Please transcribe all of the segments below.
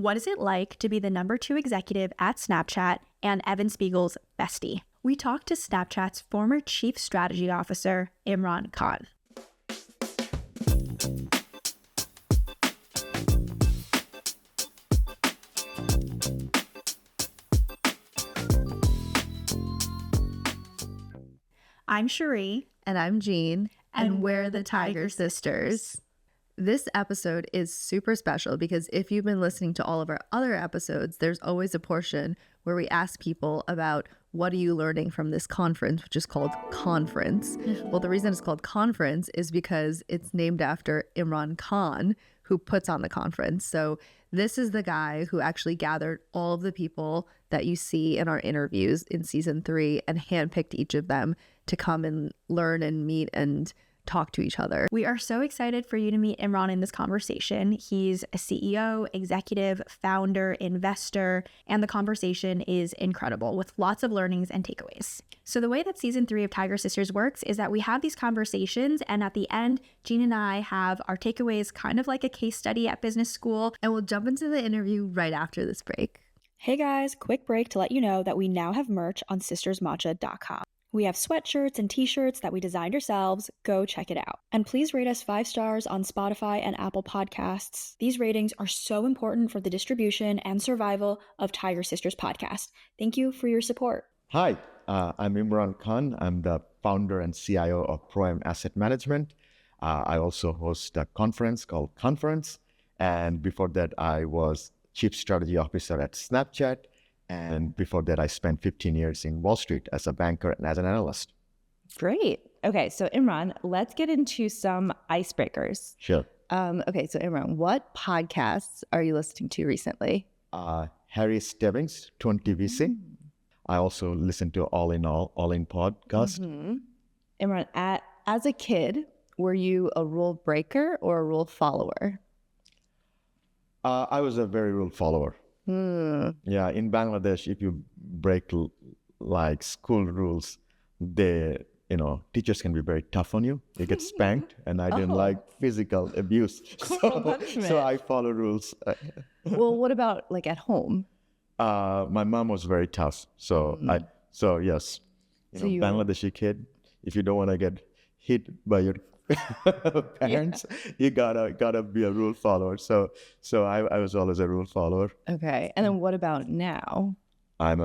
What is it like to be the #2 executive at Snapchat and Evan Spiegel's bestie? We talked to Snapchat's former chief strategy officer, Imran Khan. I'm Cherie. And I'm Jean. And we're the Tiger Sisters. This episode is super special because if you've been listening to all of our other episodes, there's always a portion where we ask people about what are you learning from this conference, which is called Khanference. Well, the reason it's called Khanference is because it's named after Imran Khan, who puts on the conference. So this is the guy who actually gathered all of the people that you see in our interviews in season 3 and handpicked each of them to come and learn and meet and talk to each other. We are so excited for you to meet Imran in this conversation. He's a CEO, executive, founder, investor, and the conversation is incredible with lots of learnings and takeaways. So the way that season 3 of Tiger Sisters works is that we have these conversations, and at the end, Jean and I have our takeaways kind of like a case study at business school, and we'll jump into the interview right after this break. Hey guys, quick break to let you know that we now have merch on sistersmatcha.com. We have sweatshirts and t-shirts that we designed ourselves. Go check it out. And please rate us 5 stars on Spotify and Apple Podcasts. These ratings are so important for the distribution and survival of Tiger Sisters podcast. Thank you for your support. Hi, I'm Imran Khan. I'm the founder and CIO of Pro-M Asset Management. I also host a conference called Khanference. And before that, I was Chief Strategy Officer at Snapchat. And before that, I spent 15 years in Wall Street as a banker and as an analyst. Great. Okay, so Imran, let's get into some icebreakers. Sure. Okay, so Imran, what podcasts are you listening to recently? Harry Stebbings, 20 VC. I also listen to All In podcast. Imran, as a kid, were you a rule breaker or a rule follower? I was a very rule follower. Yeah, in Bangladesh, if you break like school rules, teachers can be very tough on you. You get spanked, and I didn't like physical abuse, so I follow rules. Well, what about like at home? My mom was very tough, so yes, Bangladeshi kid. If you don't want to get hit by your parents, you gotta be a rule follower. So I was always a rule follower. Okay, and then what about now? I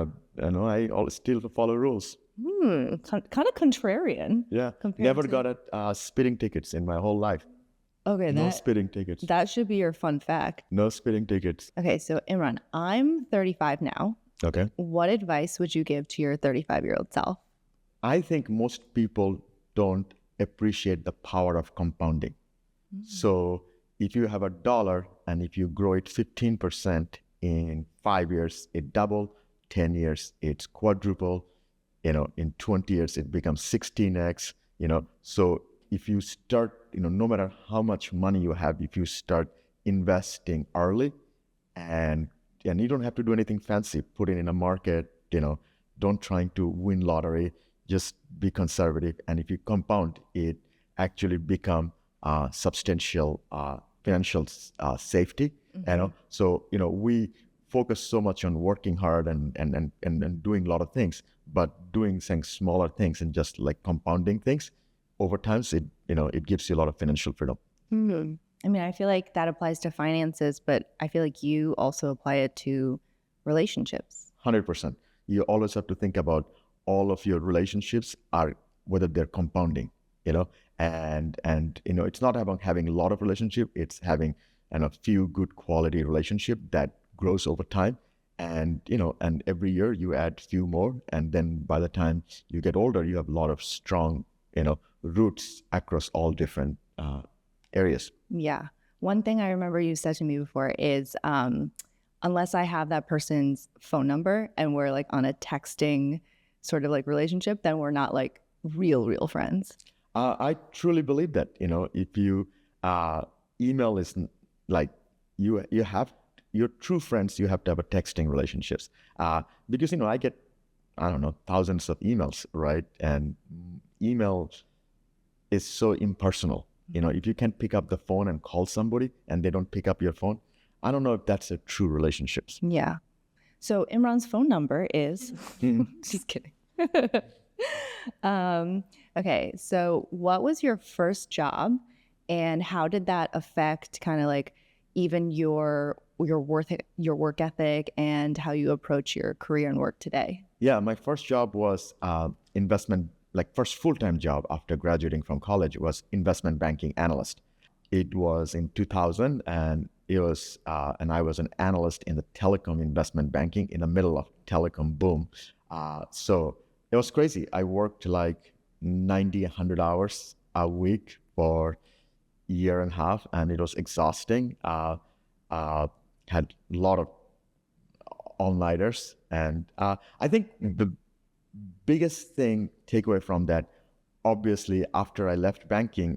still follow rules. Kind of contrarian. Yeah, never got speeding tickets in my whole life. Okay, no speeding tickets. That should be your fun fact. No speeding tickets. Okay, so Imran, I'm 35 now. Okay. What advice would you give to your 35-year-old self? I think most people don't appreciate the power of compounding. So if you have $1 and if you grow it 15% in 5 years, it double, 10 years, it's quadruple, in 20 years, it becomes 16x, So if you start, no matter how much money you have, if you start investing early and you don't have to do anything fancy, put it in a market, don't trying to win lottery, just be conservative. And if you compound, it actually become substantial financial safety. So, we focus so much on working hard and doing a lot of things, but doing smaller things and just like compounding things over time, it gives you a lot of financial freedom. I mean, I feel like that applies to finances, but I feel like you also apply it to relationships. 100%. You always have to think about all of your relationships are whether they're compounding, and it's not about having a lot of relationship, it's having a few good quality relationship that grows over time. And, and every year you add few more. And then by the time you get older, you have a lot of strong, roots across all different areas. Yeah. One thing I remember you said to me before is, unless I have that person's phone number and we're like on a texting sort of like relationship, then we're not like real friends. I truly believe that, if you email is like you have your true friends, you have to have a texting relationships. Because, I get, thousands of emails, right? And email is so impersonal. If you can't pick up the phone and call somebody and they don't pick up your phone, I don't know if that's a true relationships. Yeah. So Imran's phone number is, just kidding. Okay. So what was your first job and how did that affect kind of like even your work ethic and how you approach your career and work today? Yeah, my first job was investment, like first full-time job after graduating from college was investment banking analyst. It was in 2000 and it was, and I was an analyst in the telecom investment banking in the middle of telecom boom. So it was crazy. I worked like 90, 100 hours a week for a year and a half and it was exhausting. Had a lot of all-nighters. And I think the biggest takeaway from that, obviously, after I left banking,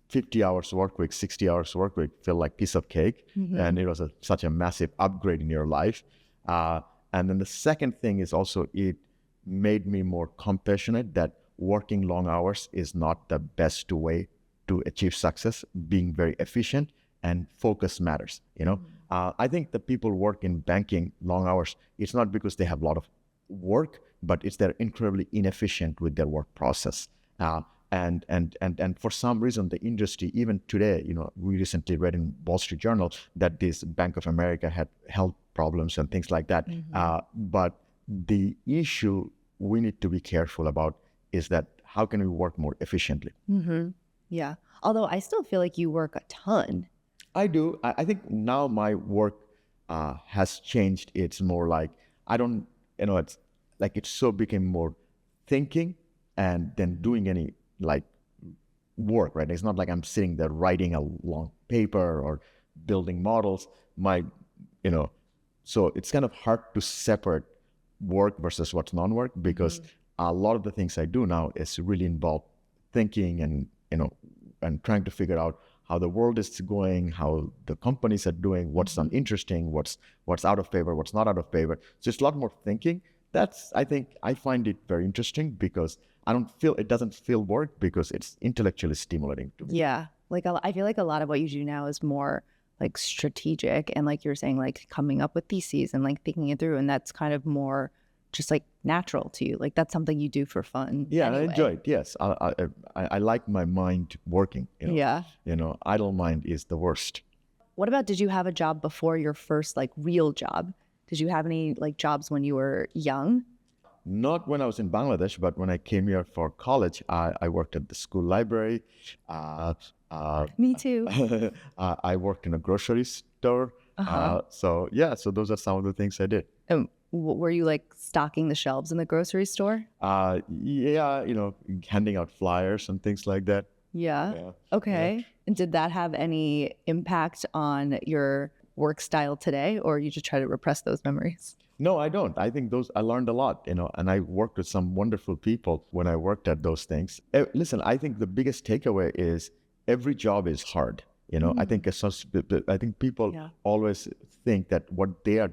50 hours work week, 60 hours work week felt like piece of cake. And it was such a massive upgrade in your life. And then the second thing is also it made me more compassionate that working long hours is not the best way to achieve success. Being very efficient and focus matters. I think the people work in banking long hours, it's not because they have a lot of work, but it's they're incredibly inefficient with their work process. And for some reason, the industry, even today, we recently read in Wall Street Journal that this Bank of America had health problems and things like that. But the issue we need to be careful about is that how can we work more efficiently? Yeah. Although I still feel like you work a ton. I do. I think now my work has changed. It's more like I don't, it's like it so became more thinking and then doing any like work, right? It's not like I'm sitting there writing a long paper or building models. So it's kind of hard to separate work versus what's non-work because a lot of the things I do now is really involved thinking and, and trying to figure out how the world is going, how the companies are doing, what's uninteresting, what's out of favor, what's not out of favor. So it's a lot more thinking. I think I find it very interesting because it doesn't feel work because it's intellectually stimulating to me. Yeah. Like I feel like a lot of what you do now is more like strategic and like you're saying, like coming up with theses and like thinking it through. And that's kind of more just like natural to you. Like that's something you do for fun. Yeah, anyway. I enjoy it. Yes. I like my mind working. Yeah. Idle mind is the worst. What about, did you have a job before your first like real job? Did you have any like jobs when you were young? Not when I was in Bangladesh, but when I came here for college, I worked at the school library. Me too. I worked in a grocery store. So those are some of the things I did. Were you like stocking the shelves in the grocery store? Yeah, handing out flyers and things like that. Yeah. Okay. Yeah. And did that have any impact on your work style today, or you just try to repress those memories? No, I don't. I think I learned a lot, and I worked with some wonderful people when I worked at those things. Listen, I think the biggest takeaway is every job is hard. I think people always think that what they are,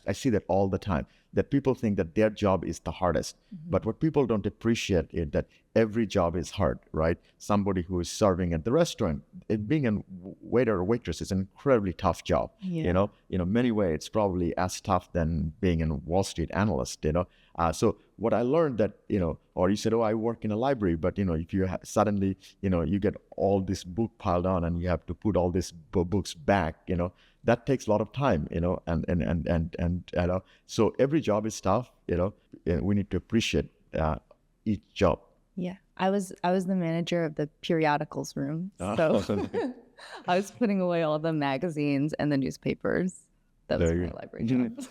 I see that all the time, that people think that their job is the hardest. But what people don't appreciate is that every job is hard, right? Somebody who is serving at the restaurant, being a waiter or waitress is an incredibly tough job. Yeah. Many ways it's probably as tough than being a Wall Street analyst. So what I learned that or you said, oh, I work in a library, but if you suddenly you get all this book piled on and you have to put all these books back, that takes a lot of time, and so every job is tough. We need to appreciate each job. Yeah, I was the manager of the periodicals room, so I was putting away all the magazines and the newspapers. That was my library job.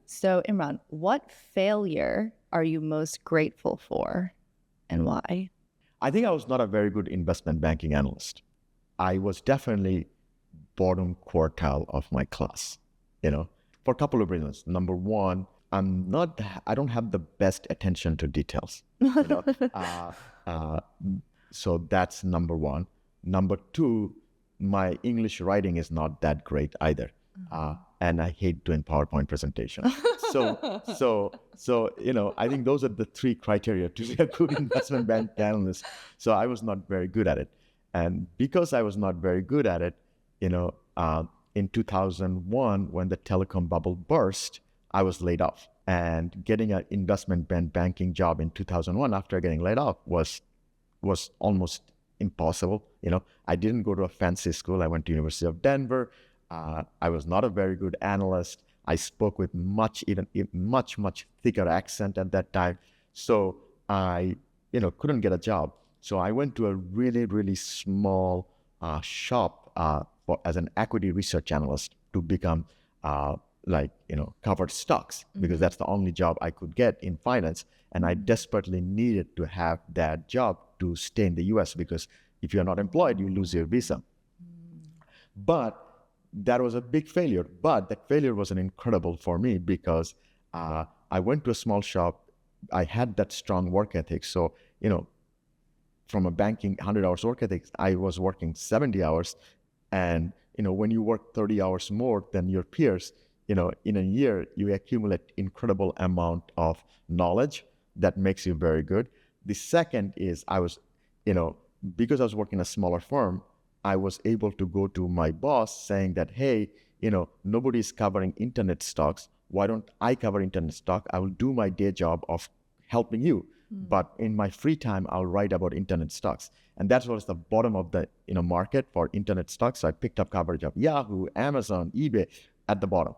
So Imran, what failure are you most grateful for and why? I think I was not a very good investment banking analyst. I was definitely bottom quartile of my class, for a couple of reasons. Number one, I don't have the best attention to details. So that's number one. Number two, my English writing is not that great either. And I hate doing PowerPoint presentations. So I think those are the three criteria to be a good investment bank analyst. So I was not very good at it. And because I was not very good at it, in 2001, when the telecom bubble burst, I was laid off. And getting an investment banking job in 2001 after getting laid off was almost impossible. I didn't go to a fancy school. I went to University of Denver. I was not a very good analyst. I spoke with much thicker accent at that time. So I, couldn't get a job. So I went to a really, really small shop as an equity research analyst to become covered stocks, because that's the only job I could get in finance. And I desperately needed to have that job to stay in the US, because if you're not employed, you lose your visa. But that was a big failure. But that failure was incredible for me, because I went to a small shop. I had that strong work ethic. So, from a banking 100 hours work ethic, I was working 70 hours. And, when you work 30 hours more than your peers, in a year, you accumulate incredible amount of knowledge that makes you very good. The second is because I was working in a smaller firm, I was able to go to my boss saying that, hey, nobody's covering internet stocks. Why don't I cover internet stock? I will do my day job of helping you. But in my free time, I'll write about internet stocks. And that's what was the bottom of the market for internet stocks. So I picked up coverage of Yahoo, Amazon, eBay at the bottom.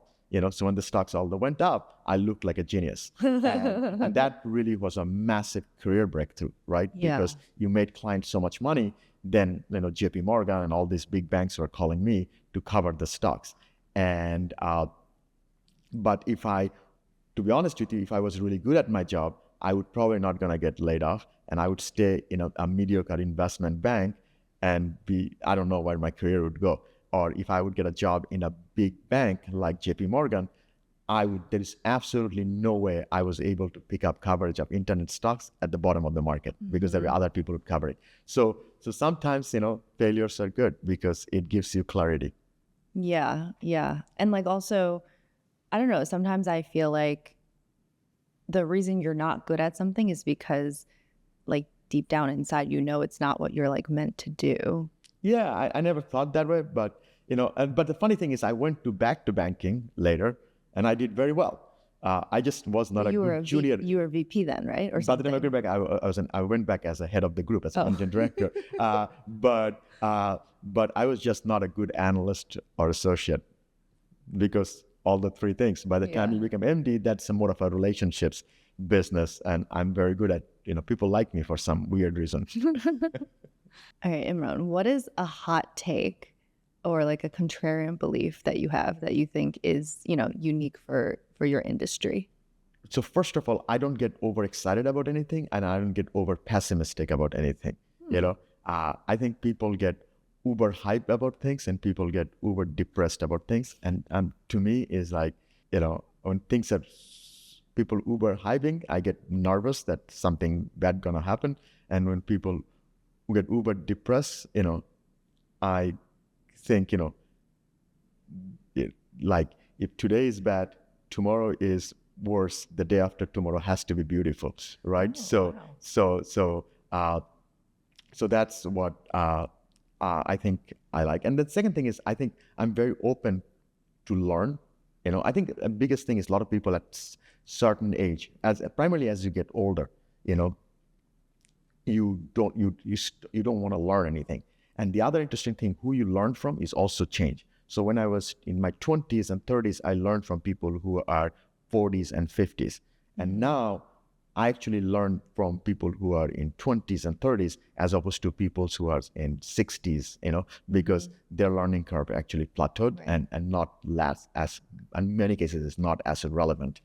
So when the stocks all went up, I looked like a genius. And that really was a massive career breakthrough, right? Yeah. Because you made clients so much money, then JP Morgan and all these big banks were calling me to cover the stocks. And but to be honest with you, if I was really good at my job, I would probably not gonna get laid off, and I would stay in a mediocre investment bank and I don't know where my career would go. Or if I would get a job in a big bank like JP Morgan, there is absolutely no way I was able to pick up coverage of internet stocks at the bottom of the market, because there were other people who cover it. So sometimes, failures are good because it gives you clarity. Yeah. And also, I don't know, sometimes I feel like the reason you're not good at something is because deep down inside, it's not what you're meant to do. Yeah, I never thought that way, but but the funny thing is, I went back to banking later, and I did very well. I just was not a good junior. You were VP then, right? Or by the time I went back, I went back as a head of the group, as a managing director. But I was just not a good analyst or associate, because all the three things. By the time you become MD, that's more of a relationships business, and I'm very good at people like me for some weird reason. Okay, Imran, what is a hot take or a contrarian belief that you have that you think is, unique for your industry? So first of all, I don't get overexcited about anything, and I don't get over pessimistic about anything. I think people get uber hype about things, and people get uber depressed about things. And to me is when things are people uber hyping, I get nervous that something bad gonna happen. And when people who get uber depressed, I think, if today is bad, tomorrow is worse. The day after tomorrow has to be beautiful, right? So that's what I think I like. And the second thing is, I think I'm very open to learn. I think the biggest thing is a lot of people at certain age, primarily as you get older, you don't want to learn anything. And the other interesting thing, who you learn from is also change. So when I was in my 20s and 30s, I learned from people who are 40s and 50s. And now I actually learn from people who are in 20s and 30s, as opposed to people who are in 60s, because their learning curve actually plateaued, and not as, in many cases, is not as relevant.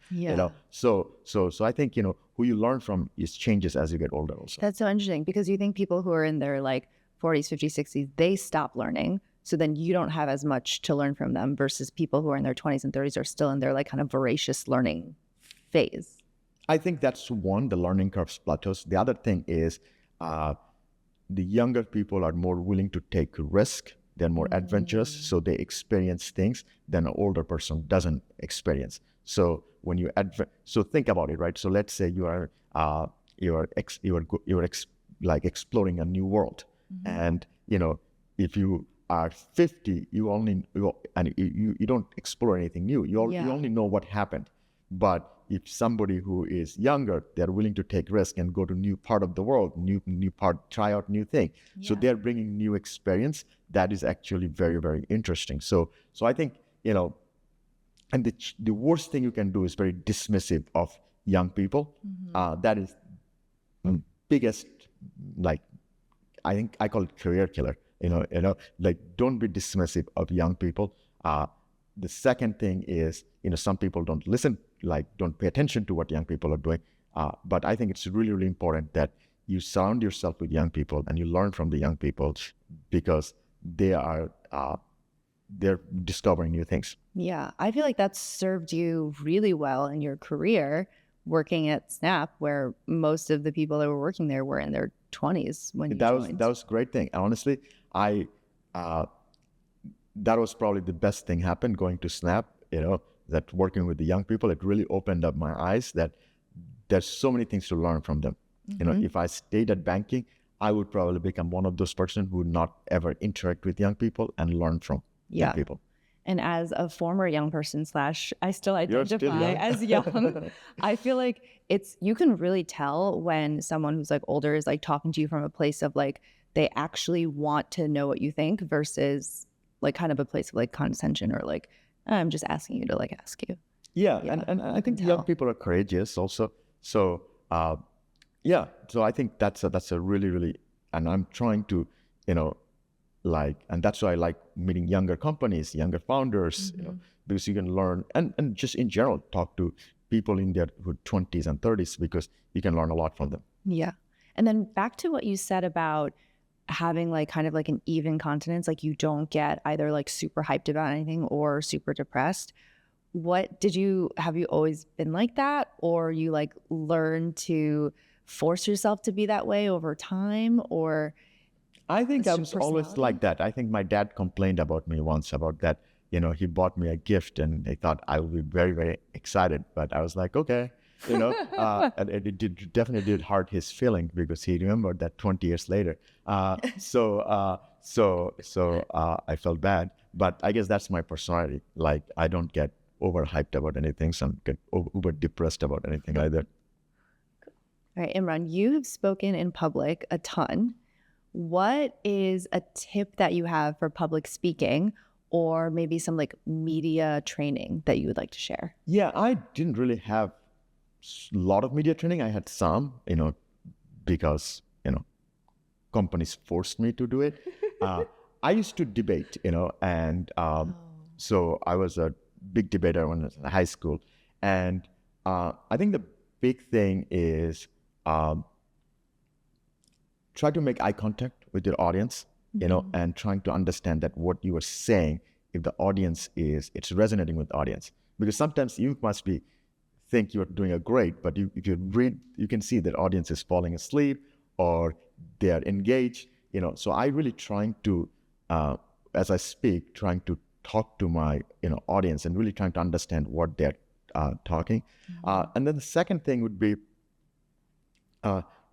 So I think, who you learn from changes as you get older also. That's so interesting, because you think people who are in their 40s, 50s, 60s, they stop learning. So then you don't have as much to learn from them, versus people who are in their 20s and 30s are still in their kind of voracious learning phase. I think that's one, the learning curve plateaus. The other thing is the younger people are more willing to take risk. They're more adventurous, so they experience things than an older person doesn't experience. So when you so think about it, right? So let's say you are exploring a new world, and if you are 50, you don't explore anything new. You only know what happened. But if somebody who is younger, they're willing to take risk and go to new part of the world, new part, try out new thing. So they're bringing new experience. That is actually very, very interesting. So I think, and the worst thing you can do is very dismissive of young people. That is biggest, like, I think I call it career killer. Like, don't be dismissive of young people. The second thing is, some people don't listen, like, don't pay attention to what young people are doing. But I think it's really, really important that you surround yourself with young people and you learn from the young people, because they're discovering new things. Yeah, I feel like that's served you really well in your career working at Snap, where most of the people that were working there were in their 20s when you joined. That was a great thing. Honestly, that was probably the best thing happened going to Snap, that working with the young people, it really opened up my eyes that there's so many things to learn from them. If I stayed at banking, I would probably become one of those persons who would not ever interact with young people and learn from young people. And as a former young person / I still identify as young, I feel like you can really tell when someone who's like older is like talking to you from a place of like, they actually want to know what you think versus like kind of a place of like condescension or like, I'm just asking you to like ask you. Yeah. And I think young people are courageous also. So, so I think that's a really, really, and I'm trying to, and that's why I like meeting younger companies, younger founders, because you can learn and just in general talk to people in their 20s and 30s, because you can learn a lot from them. Yeah. And then back to what you said about having like kind of like an even continence, like you don't get either like super hyped about anything or super depressed. Have you always been like that, or you like learn to force yourself to be that way over time? Or I think I was always like that. I think my dad complained about me once about that. He bought me a gift and I thought I would be very, very excited. But I was like, okay, and it definitely did hurt his feeling, because he remembered that 20 years later. So I felt bad. But I guess that's my personality. Like, I don't get overhyped about anything. So I don't get over depressed about anything either. All right, Imran, you have spoken in public a ton. What is a tip that you have for public speaking, or maybe some like media training that you would like to share? Yeah, I didn't really have a lot of media training. I had some, because, companies forced me to do it. I used to debate, and so I was a big debater when I was in high school. And I think the big thing is try to make eye contact with your audience, and trying to understand that what you are saying, if the audience it's resonating with the audience. Because sometimes you must think you're doing a great, but if you read, you can see that audience is falling asleep or they are engaged, So I really trying to, as I speak, trying to talk to my, audience and really trying to understand what they're talking. And then the second thing would be,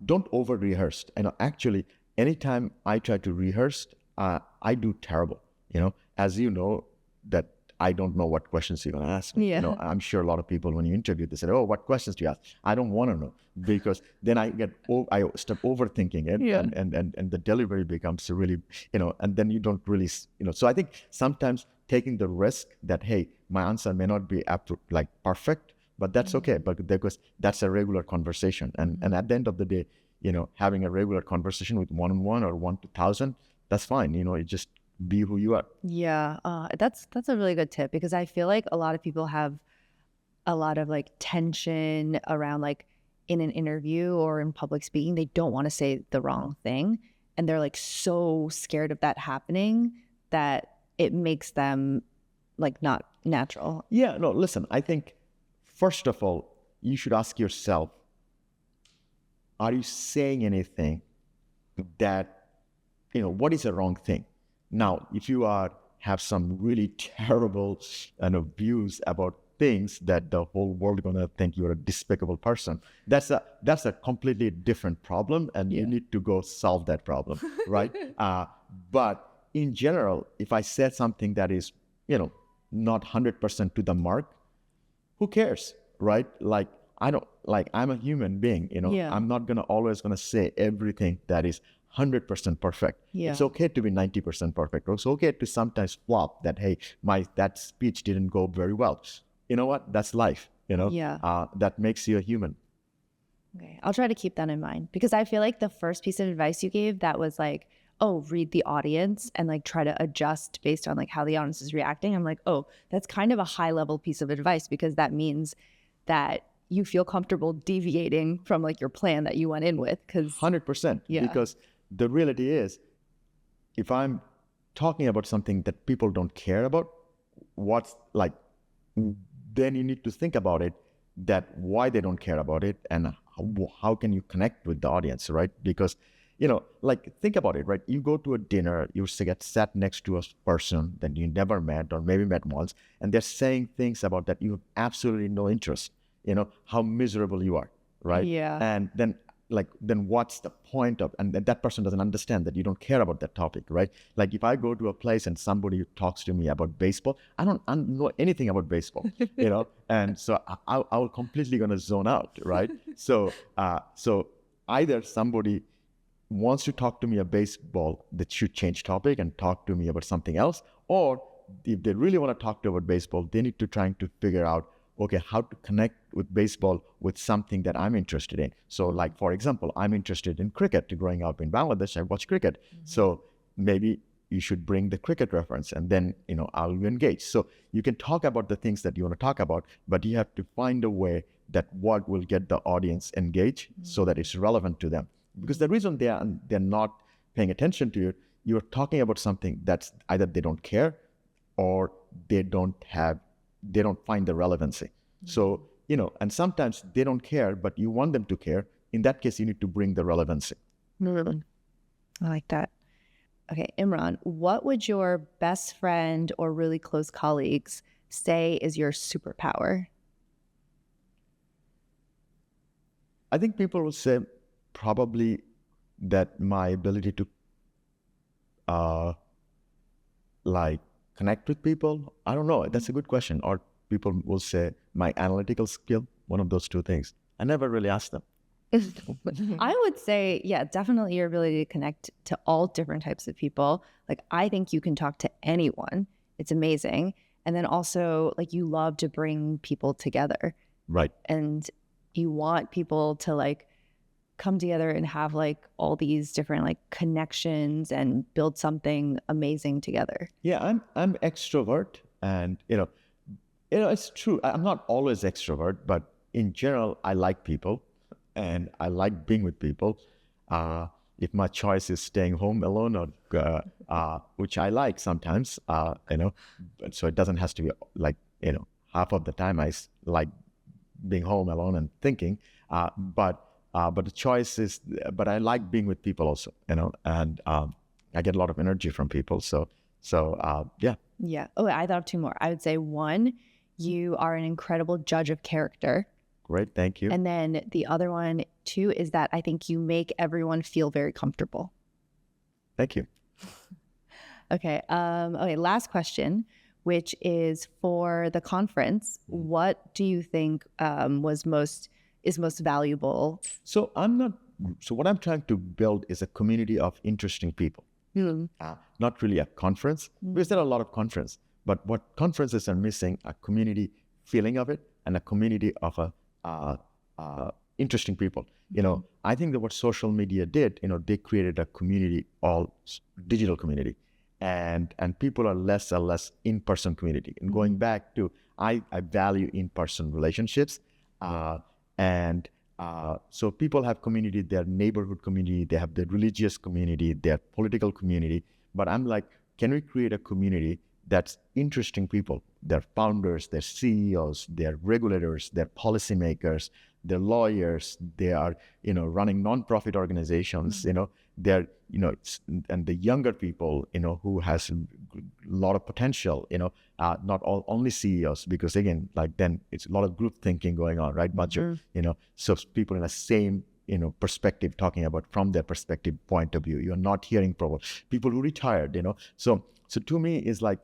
don't over rehearse. Actually, anytime I try to rehearse, I do terrible. As you know, that I don't know what questions you're going to ask me. Yeah. I'm sure a lot of people, when you interview, they say, "Oh, what questions do you ask?" I don't want to know, because then I start overthinking it, and the delivery becomes really, and then you don't really, So I think sometimes taking the risk that, hey, my answer may not be perfect, but that's okay, because that's a regular conversation. And at the end of the day, having a regular conversation with one-on-one or 1 to 1,000, that's fine. It just be who you are. Yeah, that's a really good tip, because I feel like a lot of people have a lot of like tension around like in an interview or in public speaking. They don't want to say the wrong thing, and they're like so scared of that happening that it makes them like not natural. Yeah, no, listen, I think first of all, you should ask yourself, are you saying anything that, what is a wrong thing? Now, if you have some really terrible views about things that the whole world gonna think you're a despicable person, that's a completely different problem, and you need to go solve that problem, right? But in general, if I said something that is, not 100% to the mark, who cares, right? Like, I'm a human being, Yeah. I'm not always gonna say everything that is 100% perfect. Yeah. It's okay to be 90% perfect. It's okay to sometimes flop that, hey, that speech didn't go very well. You know what? That's life, Yeah. that makes you a human. Okay. I'll try to keep that in mind, because I feel like the first piece of advice you gave, that was like, oh, read the audience and like try to adjust based on like how the audience is reacting. I'm like, oh, that's kind of a high level piece of advice, because that means that you feel comfortable deviating from like your plan that you went in with. 100%. Yeah. Because the reality is, if I'm talking about something that people don't care about, then you need to think about it, that why they don't care about it, and how can you connect with the audience, right? Because, think about it, right? You go to a dinner, you get sat next to a person that you never met or maybe met once, and they're saying things about that you have absolutely no interest, how miserable you are, right? Yeah. And then what's the point of, and that person doesn't understand that you don't care about that topic, right? Like, if I go to a place and somebody talks to me about baseball, I don't know anything about baseball, and so I will completely gonna zone out, right? So either somebody wants to talk to me about baseball, that should change topic and talk to me about something else, or if they really want to talk about baseball, they need to trying to figure out, okay, how to connect with baseball with something that I'm interested in. So, like, for example, I'm interested in cricket. Growing up in Bangladesh, I watch cricket. So maybe you should bring the cricket reference, and then, I'll engage. So you can talk about the things that you want to talk about, but you have to find a way that what will get the audience engaged so that it's relevant to them. Because the reason they're not paying attention to you, you're talking about something that's either they don't care or they don't find the relevancy. So, and sometimes they don't care, but you want them to care. In that case, you need to bring the relevancy. I like that. Okay, Imran, what would your best friend or really close colleagues say is your superpower? I think people will say probably that my ability to connect with people. I don't know. That's a good question. Or people will say my analytical skill, one of those two things. I never really asked them. I would say, yeah, definitely your ability to connect to all different types of people. Like, I think you can talk to anyone. It's amazing. And then also, like, you love to bring people together. Right. And you want people to like come together and have like all these different like connections and build something amazing together. Yeah, I'm extrovert, and it's true. I'm not always extrovert, but in general, I like people, and I like being with people. If my choice is staying home alone, or which I like sometimes, so it doesn't have to be like, half of the time I like being home alone and thinking, but the choice is, but I like being with people also, and I get a lot of energy from people. So yeah. Yeah. Oh, I thought of two more. I would say one, you are an incredible judge of character. Great, thank you. And then the other one too is that I think you make everyone feel very comfortable. Thank you. Okay. Okay. Last question, which is for the conference. What do you think is most valuable? So what I'm trying to build is a community of interesting people. Not really a conference, because there are a lot of conferences, but what conferences are missing, a community feeling of it, and a community of interesting people. I think that what social media did, they created a community, all digital community, and people are less and less in-person community. And going back to, I value in-person relationships, and so people have community, their neighborhood community, they have their religious community, their political community. But I'm like, can we create a community that's interesting people? They're founders, they're CEOs, they're regulators, they're policymakers, they're lawyers, they are, running nonprofit organizations, they're, and the younger people, who has a lot of potential, not only CEOs, because again, like then it's a lot of group thinking going on, right? Bunch of, so people in the same perspective, talking about from their perspective point of view. You're not hearing people who retired, So to me, it's like,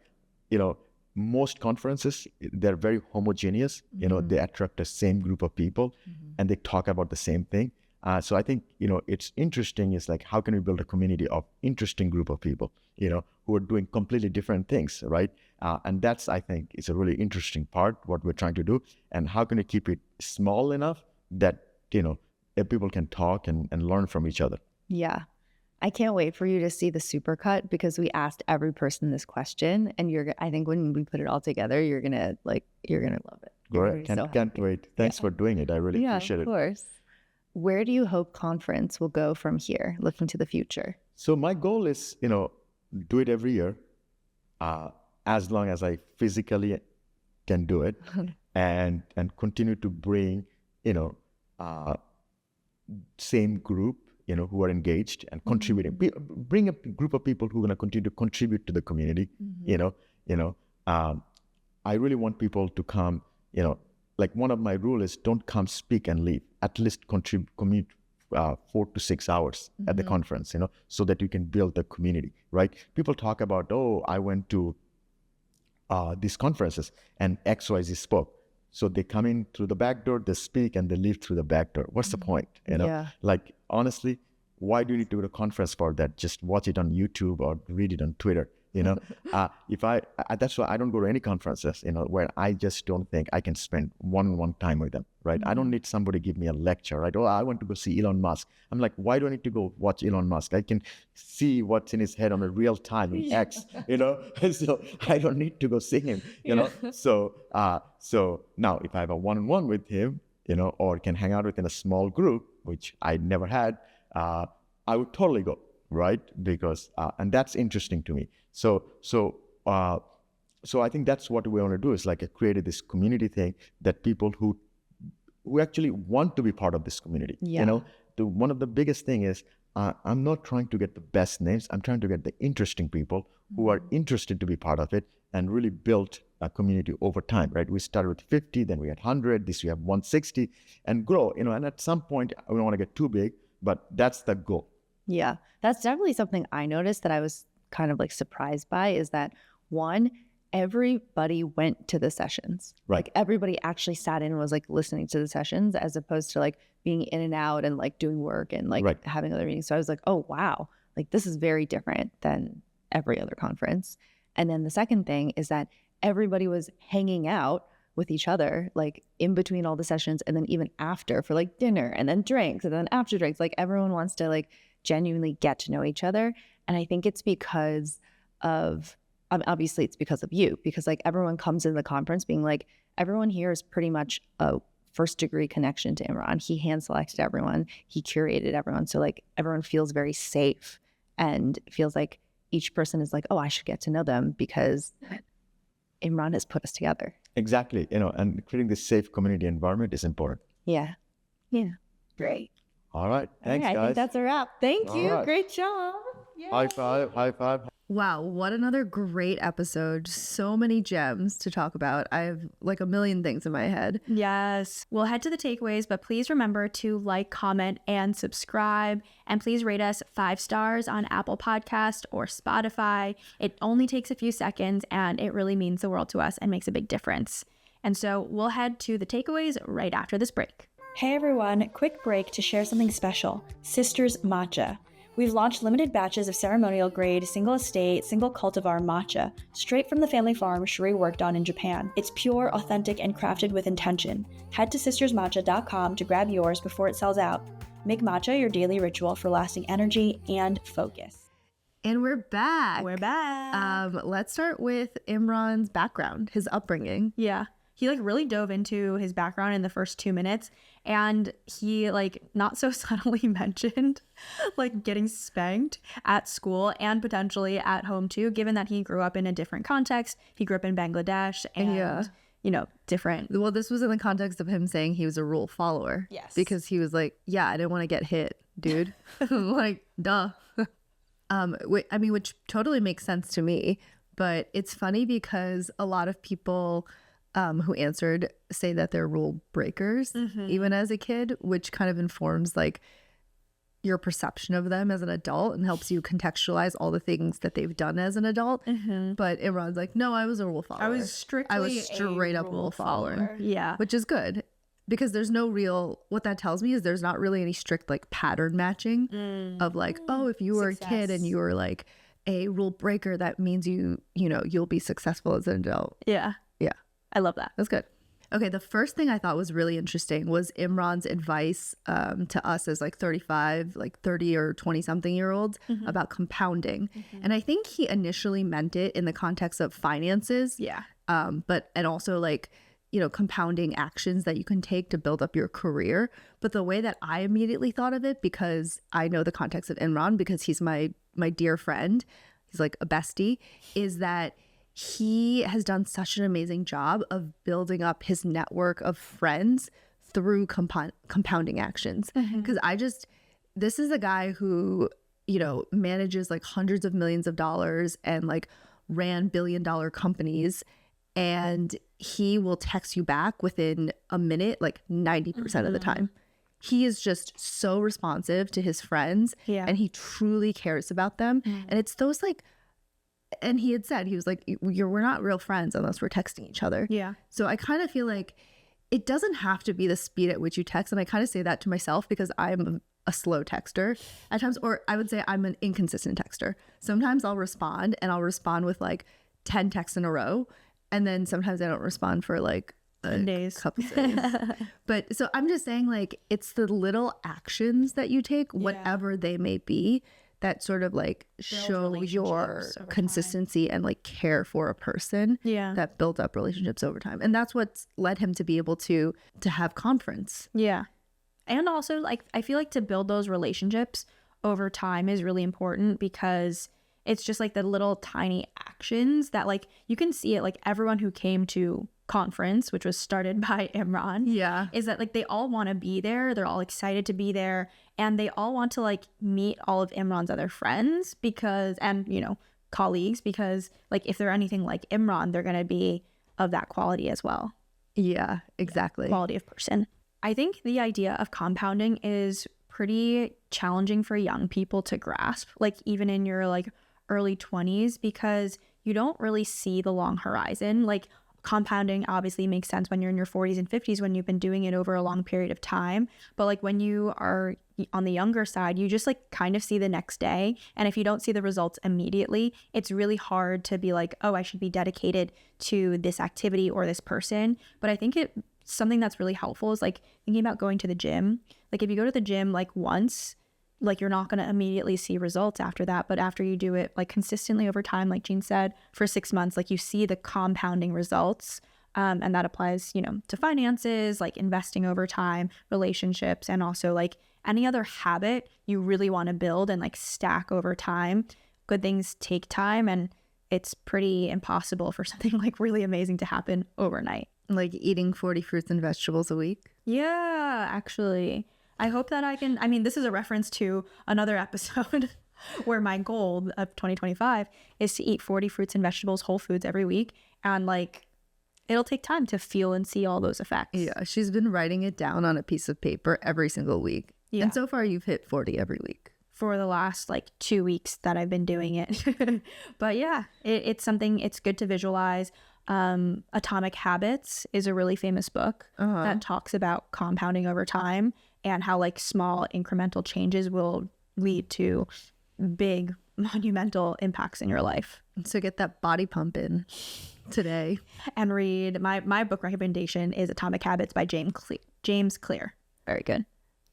most conferences, they're very homogeneous. They attract the same group of people, and they talk about the same thing. So I think, it's interesting. Is like, how can we build a community of interesting group of people, who are doing completely different things, right? And that's, I think, is a really interesting part, what we're trying to do. And how can we keep it small enough that, people can talk and learn from each other? Yeah. I can't wait for you to see the supercut, because we asked every person this question, and I think when we put it all together, you're gonna love it. Great. Can't wait. Thanks for doing it. I really appreciate it. Of course. Where do you hope Khanference will go from here, looking to the future? So my goal is, do it every year, as long as I physically can do it, and continue to bring, same group, who are engaged and contributing. Bring a group of people who are going to continue to contribute to the community. I really want people to come. Like, one of my rules is don't come speak and leave. At least commute 4 to 6 hours at the conference. So that you can build the community. Right? People talk about, I went to these conferences and XYZ spoke. So they come in through the back door, they speak, and they leave through the back door. What's the point? Like, honestly, why do you need to go to a conference for that? Just watch it on YouTube or read it on Twitter. That's why I don't go to any conferences, where I just don't think I can spend one-on-one time with them, right? I don't need somebody give me a lecture, right? I want to go see Elon Musk. I'm like, why do I need to go watch Elon Musk? I can see what's in his head on a real time in X, So I don't need to go see him, So now if I have a one-on-one with him, or can hang out with in a small group, which I never had, I would totally go. Right? Because, and that's interesting to me. So I think that's what we want to do, is like create this community thing that people who actually want to be part of this community, one of the biggest thing is, I'm not trying to get the best names. I'm trying to get the interesting people who are interested to be part of it and really build a community over time, right? We started with 50, then we had 100, this we have 160, and grow, and at some point we don't want to get too big, but that's the goal. Yeah, that's definitely something I noticed that I was kind of like surprised by, is that one, everybody went to the sessions. Right. Like, everybody actually sat in and was like listening to the sessions, as opposed to like being in and out and like doing work and like having other meetings. So I was like, oh, wow, like this is very different than every other conference. And then the second thing is that everybody was hanging out with each other, like in between all the sessions, and then even after for like dinner and then drinks and then after drinks. Like, everyone wants to like genuinely get to know each other. And I think it's because of, obviously it's because of you, because like everyone comes in the conference being like, everyone here is pretty much a first degree connection to Imran. He hand selected everyone, he curated everyone. So like everyone feels very safe and feels like each person is like, oh, I should get to know them because Imran has put us together. Exactly. And creating this safe community environment is important. Yeah. Great. All right. Thanks, guys. I think that's a wrap. Thank you. Right. Great job. Yay. High five. Wow, what another great episode. So many gems to talk about. I have like a million things in my head. Yes. We'll head to the takeaways, but please remember to like, comment, and subscribe. And please rate us 5 stars on Apple Podcast or Spotify. It only takes a few seconds, and it really means the world to us and makes a big difference. And so we'll head to the takeaways right after this break. Hey everyone, quick break to share something special. Sisters Matcha. We've launched limited batches of ceremonial grade, single estate, single cultivar matcha, straight from the family farm Cherie worked on in Japan. It's pure, authentic, and crafted with intention. Head to sistersmatcha.com to grab yours before it sells out. Make matcha your daily ritual for lasting energy and focus. And we're back. Let's start with Imran's background, his upbringing. Yeah. He like really dove into his background in the first 2 minutes, and he like not so subtly mentioned like getting spanked at school and potentially at home too, given that he grew up in a different context. He grew up in Bangladesh and different. Well, this was in the context of him saying he was a rule follower. Yes. Because he was like, yeah, I didn't want to get hit, dude. Like, duh. Which totally makes sense to me, but it's funny because a lot of people who answered say that they're rule breakers even as a kid, which kind of informs like your perception of them as an adult and helps you contextualize all the things that they've done as an adult. But Imran's like, no, I was a rule follower. I was straight up rule follower. Yeah. Which is good because there's no real, what that tells me is there's not really any strict like pattern matching of like, oh, if you were a kid and you were like a rule breaker, that means you'll be successful as an adult. Yeah. Yeah. I love that. That's good. Okay, the first thing I thought was really interesting was Imran's advice to us as like 35, like 30 or 20 something year olds about compounding. And I think he initially meant it in the context of finances. Yeah. And also like, compounding actions that you can take to build up your career. But the way that I immediately thought of it, because I know the context of Imran, because he's my dear friend, he's like a bestie, is that he has done such an amazing job of building up his network of friends through compounding actions. Because this is a guy who, manages like hundreds of millions of dollars and like ran billion-dollar companies. And he will text you back within a minute, like 90% of the time. He is just so responsive to his friends and he truly cares about them. And it's those like, and he had said, he was like, we're not real friends unless we're texting each other. Yeah. So I kind of feel like it doesn't have to be the speed at which you text. And I kind of say that to myself because I'm a slow texter at times, or I would say I'm an inconsistent texter. Sometimes I'll respond and I'll respond with like 10 texts in a row. And then sometimes I don't respond for like a couple days. But so I'm just saying like, it's the little actions that you take, whatever they may be, that sort of like show your consistency and like care for a person that build up relationships over time. And that's what's led him to be able to have Khanference. Yeah. And also like, I feel like to build those relationships over time is really important because it's just like the little tiny actions that like you can see it. Like everyone who came to Khanference, which was started by Imran, is that like they all want to be there. They're all excited to be there. And they all want to like meet all of Imran's other friends and colleagues, because like if they're anything like Imran, they're going to be of that quality as well. Yeah, exactly. Quality of person. I think the idea of compounding is pretty challenging for young people to grasp, like even in your like early 20s, because you don't really see the long horizon. Like compounding obviously makes sense when you're in your 40s and 50s, when you've been doing it over a long period of time. But like when you are on the younger side, you just like kind of see the next day. And if you don't see the results immediately, it's really hard to be like, oh, I should be dedicated to this activity or this person. But I think something that's really helpful is like thinking about going to the gym. Like if you go to the gym like once, like you're not going to immediately see results after that. But after you do it like consistently over time, like Jean said, for 6 months, like you see the compounding results. And that applies, to finances, like investing over time, relationships, and also like any other habit you really want to build and like stack over time. Good things take time, and it's pretty impossible for something like really amazing to happen overnight. Like eating 40 fruits and vegetables a week. Yeah, actually. I hope that this is a reference to another episode where my goal of 2025 is to eat 40 fruits and vegetables, whole foods every week. And like, it'll take time to feel and see all those effects. Yeah, she's been writing it down on a piece of paper every single week. Yeah. And so far you've hit 40 every week. For the last like 2 weeks that I've been doing it. But yeah, it's something, it's good to visualize. Atomic Habits is a really famous book that talks about compounding over time and how like small incremental changes will lead to big monumental impacts in your life. So get that body pump in today. And read my book recommendation is Atomic Habits by James Clear. Very good.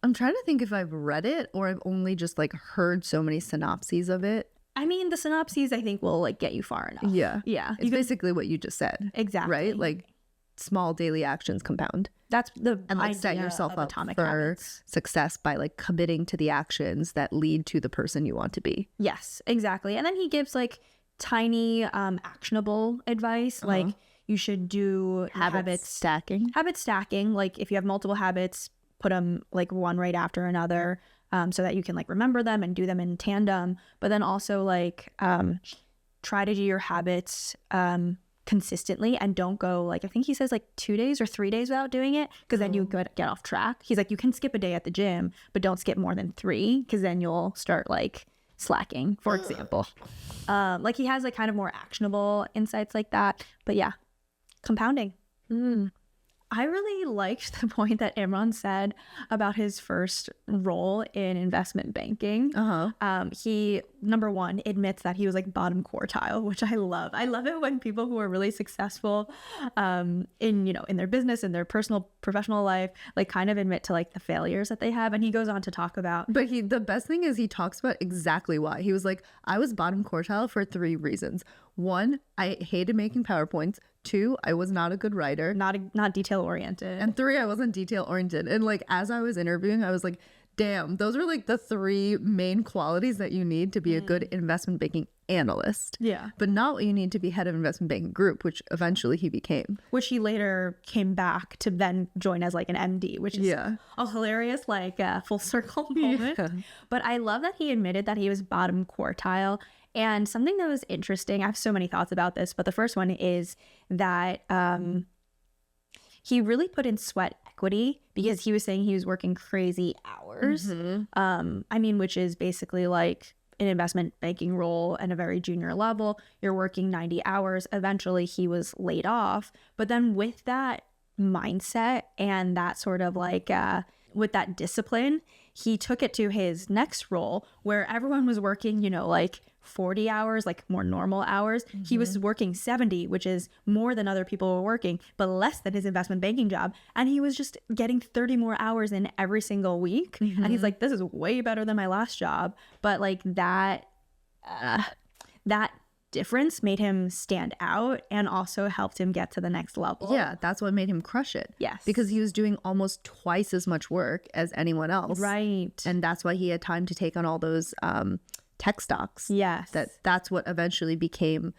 I'm trying to think if I've read it or I've only just like heard so many synopses of it. I mean, the synopses I think will like get you far enough. Yeah. Yeah. It's basically what you just said. Exactly. Right? Like small daily actions compound. That's the and like idea set yourself of up Atomic for Habits. Success by like committing to the actions that lead to the person you want to be. Yes, exactly. And then he gives like tiny actionable advice, like you should do habit stacking. Like if you have multiple habits, put them like one right after another, so that you can like remember them and do them in tandem. But then also like try to do your habits consistently and don't go like, I think he says like 2 days or 3 days without doing it, because then you get off track. He's like, you can skip a day at the gym, but don't skip more than 3, because then you'll start like slacking, for example. Like he has like kind of more actionable insights like that. But yeah, compounding. I really liked the point that Imran said about his first role in investment banking. He, number one, admits that he was like bottom quartile, which I love. I love it when people who are really successful in, you know, in their business, in their personal, professional life, like kind of admit to like the failures that they have. And he goes on to talk about. But the best thing is he talks about exactly why. He was like, I was bottom quartile for 3 reasons. 1, I hated making PowerPoints. 2, I was not a good writer. Not detail oriented. And 3, I wasn't detail oriented. And like, as I was interviewing, I was like, damn, those are like the 3 main qualities that you need to be a good investment banking analyst. Yeah. But not what you need to be head of investment banking group, which eventually he became. Which he later came back to then join as like an MD, which is a hilarious like full circle moment. But I love that he admitted that he was bottom quartile. And something that was interesting, I have so many thoughts about this, but the first one is that he really put in sweat equity, because he was saying he was working crazy hours. I mean, which is basically like an investment banking role at a very junior level. You're working 90 hours. Eventually he was laid off. But then with that mindset and that sort of like with that discipline, he took it to his next role where everyone was working, you know, like 40 hours, like more normal hours. He was working 70, which is more than other people were working, but less than his investment banking job. And he was just getting 30 more hours in every single week. And he's like, this is way better than my last job. But like that difference made him stand out and also helped him get to the next level. Yeah, that's what made him crush it. Yes. Because he was doing almost twice as much work as anyone else. Right. And that's why he had time to take on all those tech stocks. Yes. That's what eventually became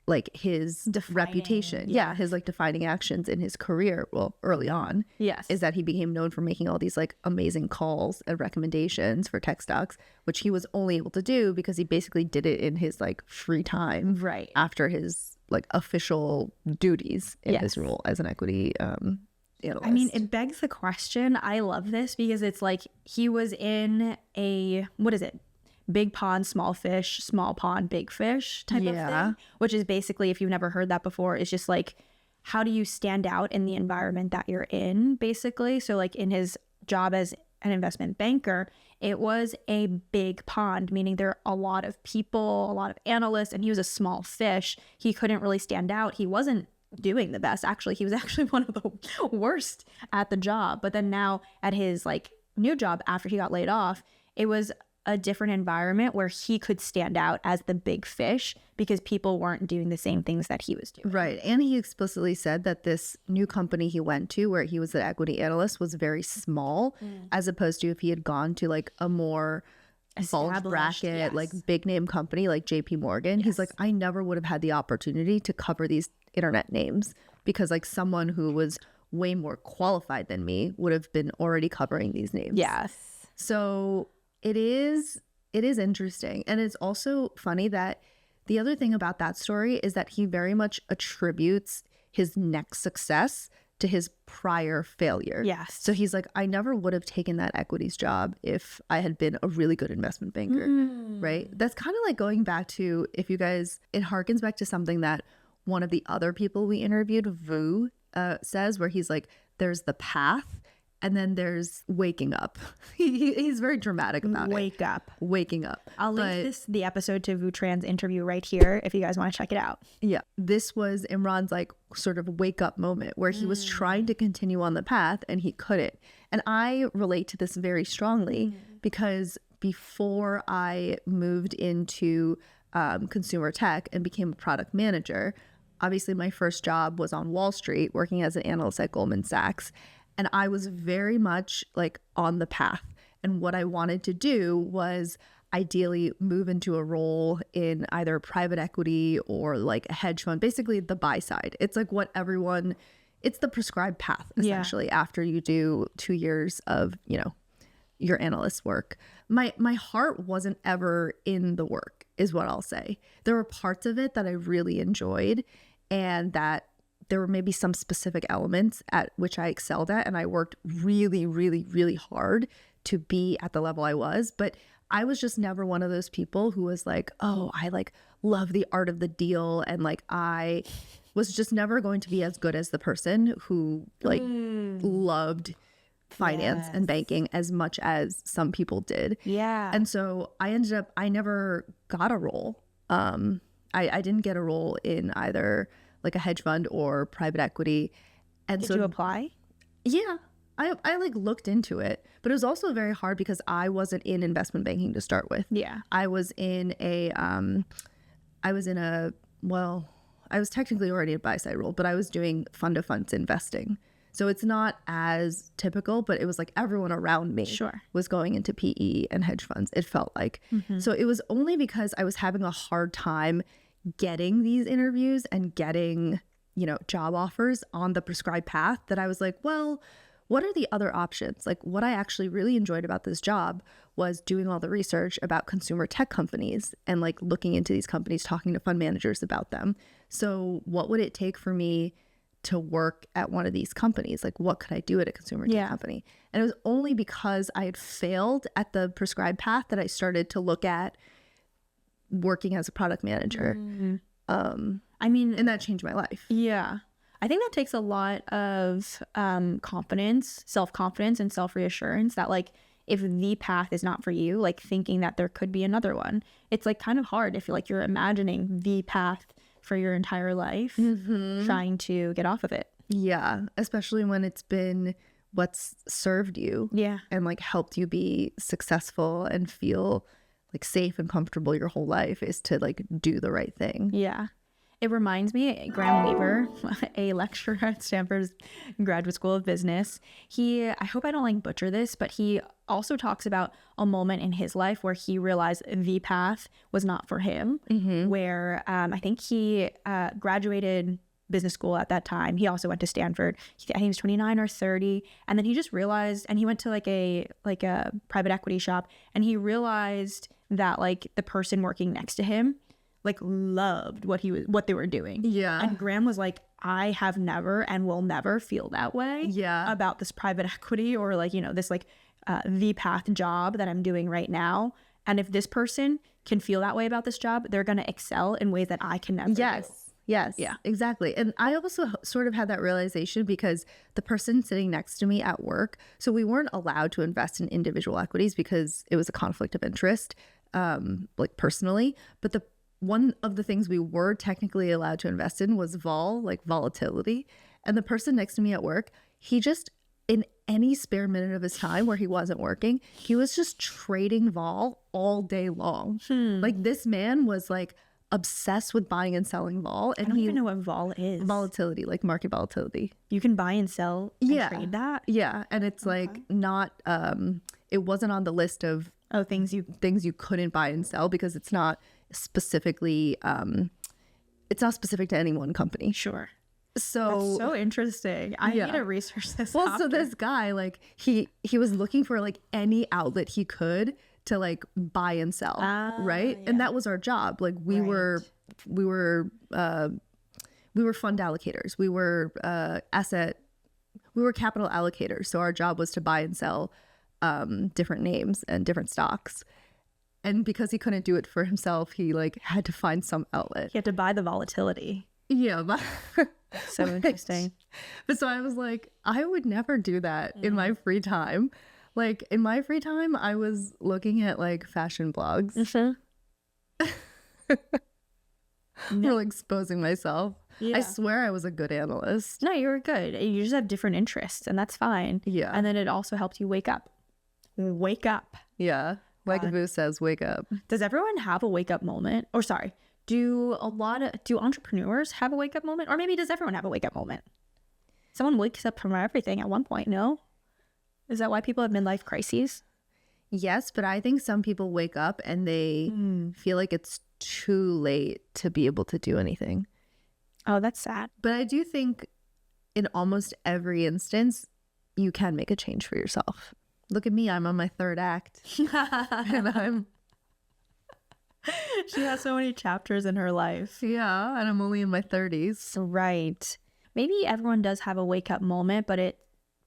like his reputation. Yeah, his like defining actions in his career. Well, early on. Yes. Is that he became known for making all these like amazing calls and recommendations for tech stocks, which he was only able to do because he basically did it in his like free time. Right. After his like official duties in his role as an equity analyst. I mean, it begs the question. I love this because it's like he was in a, what is it? Big pond, small fish, small pond, big fish type of thing, which is basically, if you've never heard that before, it's just like, how do you stand out in the environment that you're in, basically? So like in his job as an investment banker, it was a big pond, meaning there are a lot of people, a lot of analysts, and he was a small fish. He couldn't really stand out. He wasn't doing the best. Actually, he was actually one of the worst at the job. But then now at his like new job after he got laid off, it was a different environment where he could stand out as the big fish because people weren't doing the same things that he was doing. Right. And he explicitly said that this new company he went to where he was an equity analyst was very small, as opposed to if he had gone to like a more bulge bracket, like big name company like JP Morgan. He's like, I never would have had the opportunity to cover these internet names because like someone who was way more qualified than me would have been already covering these names. Yes. So it is interesting. And it's also funny that the other thing about that story is that he very much attributes his next success to his prior failure. Yes. So he's like, I never would have taken that equities job if I had been a really good investment banker, right? That's kind of like going back to, if you guys, it harkens back to something that one of the other people we interviewed, Vu, says, where he's like, there's the path and then there's waking up. He's very dramatic about Waking up. I'll link the episode to Vu Tran's interview right here if you guys want to check it out. Yeah. This was Imran's like sort of wake up moment where he was trying to continue on the path and he couldn't. And I relate to this very strongly because before I moved into consumer tech and became a product manager, obviously my first job was on Wall Street working as an analyst at Goldman Sachs. And I was very much like on the path. And what I wanted to do was ideally move into a role in either private equity or like a hedge fund, basically the buy side. It's like what everyone, it's the prescribed path essentially after you do 2 years of, you know, your analyst work. My heart wasn't ever in the work is what I'll say. There were parts of it that I really enjoyed. and that there were maybe some specific elements at which I excelled at, and I worked really, really, really hard to be at the level I was. But I was just never one of those people who was like, oh, I like love the art of the deal, and like I was just never going to be as good as the person who like loved finance and banking as much as some people did. Yeah. And so I never got a role. I didn't get a role in either like a hedge fund or private equity. And Did you apply? Yeah, I like looked into it, but it was also very hard because I wasn't in investment banking to start with. Yeah. I was technically already a buy side role, but I was doing fund of funds investing. So it's not as typical, but it was like everyone around me was going into PE and hedge funds, it felt like. So it was only because I was having a hard time getting these interviews and getting, you know, job offers on the prescribed path that I was like, well, what are the other options? Like what I actually really enjoyed about this job was doing all the research about consumer tech companies and like looking into these companies, talking to fund managers about them. So what would it take for me to work at one of these companies? Like what could I do at a consumer tech company? And it was only because I had failed at the prescribed path that I started to look at working as a product manager. I mean, and that changed my life. Yeah. I think that takes a lot of confidence, self-confidence and self-reassurance that like if the path is not for you, like thinking that there could be another one. It's like kind of hard if you're imagining the path for your entire life, trying to get off of it. Yeah, especially when it's been what's served you and like helped you be successful and feel like safe and comfortable your whole life is to like do the right thing. Yeah. It reminds me, Graham Weaver, a lecturer at Stanford's Graduate School of Business, I hope I don't like butcher this, but he also talks about a moment in his life where he realized the path was not for him, where I think he graduated business school at that time. He also went to Stanford. I think he was 29 or 30. And then he just realized, and he went to like a private equity shop, and he realized that like the person working next to him like loved what they were doing. Yeah. And Graham was like, I have never and will never feel that way about this private equity or like, you know, this like the path job that I'm doing right now. And if this person can feel that way about this job, they're going to excel in ways that I can never do. Yes. Yeah, exactly. And I also sort of had that realization because the person sitting next to me at work, so we weren't allowed to invest in individual equities because it was a conflict of interest, like personally. But one of the things we were technically allowed to invest in was volatility. And the person next to me at work, he just, in any spare minute of his time where he wasn't working, he was just trading vol all day long. Like this man was like obsessed with buying and selling vol. And I don't even know what vol is. Volatility, like market volatility. You can buy and sell and trade that? Yeah. And it's like not, it wasn't on the list of things you couldn't buy and sell because it's not specifically it's not specific to any one company. Sure. So that's so interesting. I need to research this. Well, so this guy, like he was looking for like any outlet he could to like buy and sell, right? Yeah. And that was our job. Like we were fund allocators. We were capital allocators. So our job was to buy and sell different names and different stocks. And because he couldn't do it for himself, he like had to find some outlet. He had to buy the volatility. Yeah. So interesting. But so I was like, I would never do that in my free time. Like in my free time, I was looking at like fashion blogs. Or like exposing myself. Yeah. I swear I was a good analyst. No, you were good. You just have different interests and that's fine. Yeah. And then it also helped you wake up. Wake up. Yeah. Like Vu says, wake up. Does everyone have a wake up moment? Or sorry, do entrepreneurs have a wake up moment? Or maybe does everyone have a wake up moment? Someone wakes up from everything at one point, no? Is that why people have midlife crises? Yes, but I think some people wake up and they feel like it's too late to be able to do anything. Oh, that's sad. But I do think in almost every instance, you can make a change for yourself. Look at me, I'm on my third act. And She has so many chapters in her life. Yeah, and I'm only in my 30s. Right. Maybe everyone does have a wake up moment, but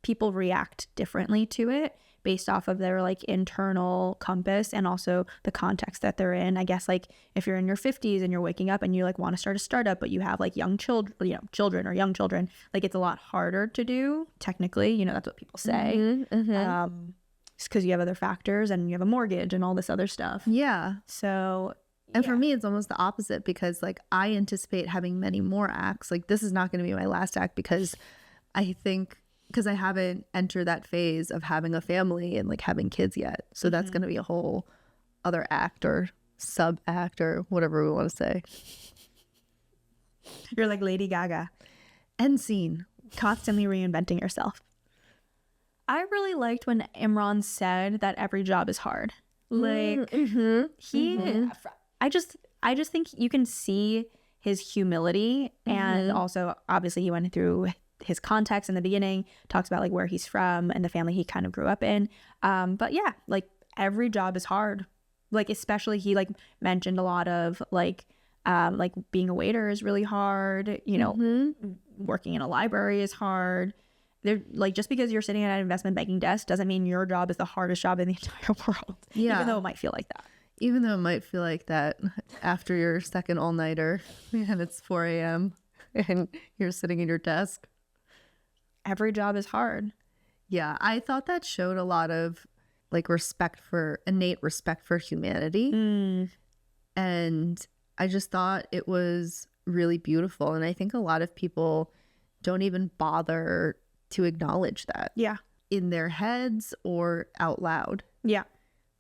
people react differently to it based off of their like internal compass and also the context that they're in. I guess like if you're in your 50s and you're waking up and you like want to start a startup, but you have like young children, children or young children, like it's a lot harder to do technically, that's what people say. It's because you have other factors and you have a mortgage and all this other stuff. Yeah. So And for me, it's almost the opposite because like I anticipate having many more acts. Like this is not going to be my last act because I haven't entered that phase of having a family and like having kids yet. So that's going to be a whole other act or sub act or whatever we want to say. You're like Lady Gaga. End scene. Constantly reinventing yourself. I really liked when Imran said that every job is hard. Like I just think you can see his humility and also obviously he went through his context in the beginning, talks about like where he's from and the family he kind of grew up in. But yeah, like every job is hard. Like especially he like mentioned a lot of like being a waiter is really hard, working in a library is hard. They're like just because you're sitting at an investment banking desk doesn't mean your job is the hardest job in the entire world. Yeah. Even though it might feel like that. Even though it might feel like that after your second all-nighter and it's 4 a.m. and you're sitting at your desk. Every job is hard. Yeah, I thought that showed a lot of like innate respect for humanity. And I just thought it was really beautiful. And I think a lot of people don't even bother to acknowledge that. Yeah. In their heads or out loud. Yeah.